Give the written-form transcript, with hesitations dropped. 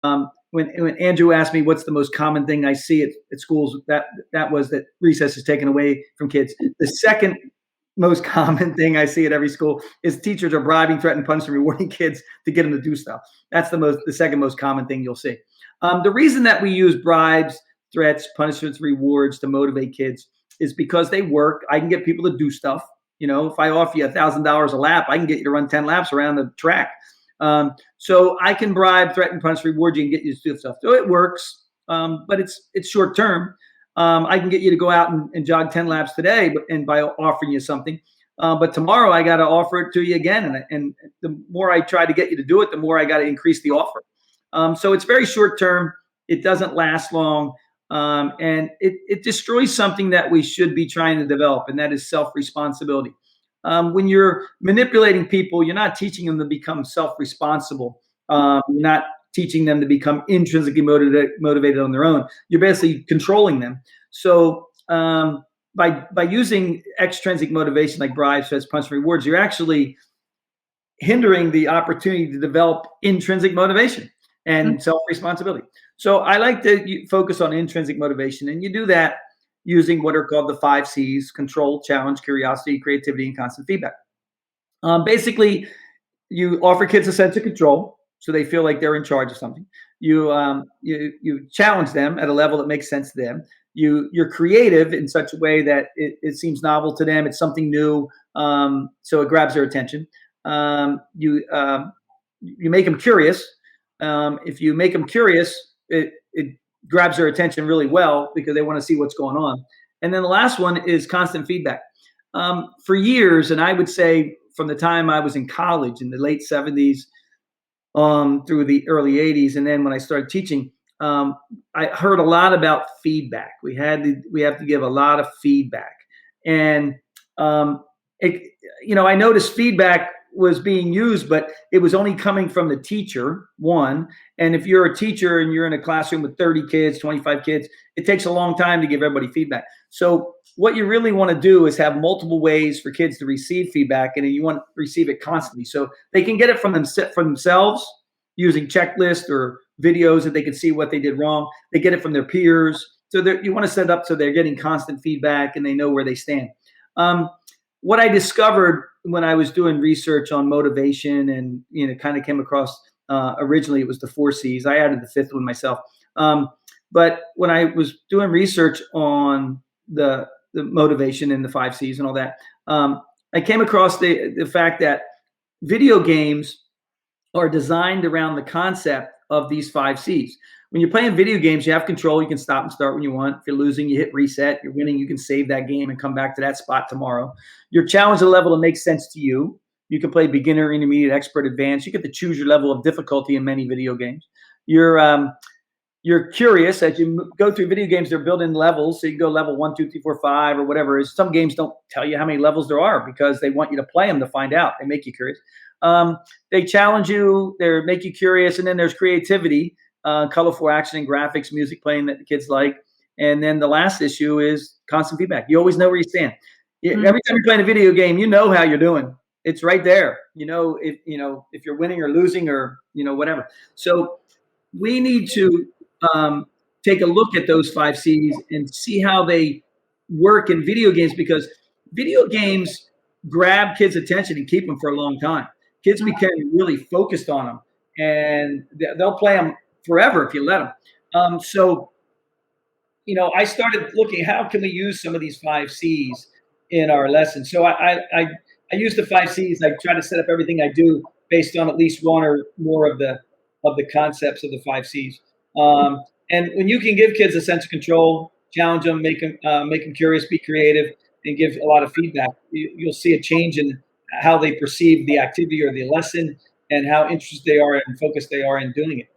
When Andrew asked me what's the most common thing I see at schools, that was that recess is taken away from kids. The second most common thing I see at every school is teachers are bribing, threatening, punishing, rewarding kids to get them to do stuff. That's the second most common thing you'll see. The reason that we use bribes, threats, punishments, rewards to motivate kids is because they work. I can get people to do stuff. If I offer you $1,000 a lap, I can get you to run 10 laps around the track. So I can bribe, threaten, punish, reward you, and get you to do stuff. So it works, but it's short term. I can get you to go out and jog 10 laps today, and by offering you something. But tomorrow I got to offer it to you again. And the more I try to get you to do it, the more I got to increase the offer. So it's very short term. It doesn't last long. And it destroys something that we should be trying to develop, and that is self-responsibility. When you're manipulating people, you're not teaching them to become self-responsible. You're not teaching them to become intrinsically motivated on their own. You're basically controlling them. So by using extrinsic motivation like bribes, threats, punishment, rewards, you're actually hindering the opportunity to develop intrinsic motivation and self-responsibility. So I like to focus on intrinsic motivation, and you do that using what are called the 5 C's: control, challenge, curiosity, creativity, and constant feedback. Basically, you offer kids a sense of control, so they feel like they're in charge of something. You challenge them at a level that makes sense to them. You're creative in such a way that it seems novel to them. It's something new, so it grabs their attention. You make them curious. If you make them curious, it grabs their attention really well because they want to see what's going on. And then the last one is constant feedback. For years, and I would say from the time I was in college in the late 70s through the early 80s, and then when I started teaching, I heard a lot about feedback. We have to give a lot of feedback, and I noticed feedback was being used, but it was only coming from the teacher, one. And if you're a teacher and you're in a classroom with 30 kids, 25 kids, it takes a long time to give everybody feedback. So what you really want to do is have multiple ways for kids to receive feedback, and you want to receive it constantly. So they can get it from themselves using checklists or videos that they can see what they did wrong. They get it from their peers. So you want to set it up so they're getting constant feedback and they know where they stand. What I discovered when I was doing research on motivation, and kind of came across originally it was the 4 C's. I added the 5th one myself. But when I was doing research on the motivation and the 5 C's and all that, I came across the fact that video games are designed around the concept of these 5 C's. When you're playing video games, you have control. You can stop and start when you want. If you're losing, you hit reset. You're winning, you can save that game and come back to that spot tomorrow. You're challenged at a level that makes sense to you. You can play beginner, intermediate, expert, advanced. You get to choose your level of difficulty in many video games. You're curious as you go through video games. They're building levels, so you can go level 1, 2, 3, 4, 5, or whatever. Some games don't tell you how many levels there are because they want you to play them to find out. They make you curious. They challenge you. They make you curious, and then there's creativity. Colorful action and graphics, music playing that the kids like. And then the last issue is constant feedback. You always know where you stand. Every time you're playing a video game, you know how you're doing. It's right there. If you're winning or losing or whatever. So we need to take a look at those 5 C's and see how they work in video games, because video games grab kids' attention and keep them for a long time. Kids become really focused on them, and they'll play them forever if you let them. So I started looking, how can we use some of these 5 C's in our lesson? So I use the 5 C's. I try to set up everything I do based on at least one or more of the concepts of the 5 C's. And when you can give kids a sense of control, challenge them, make them curious, be creative, and give a lot of feedback, you'll see a change in how they perceive the activity or the lesson and how interested they are and focused they are in doing it.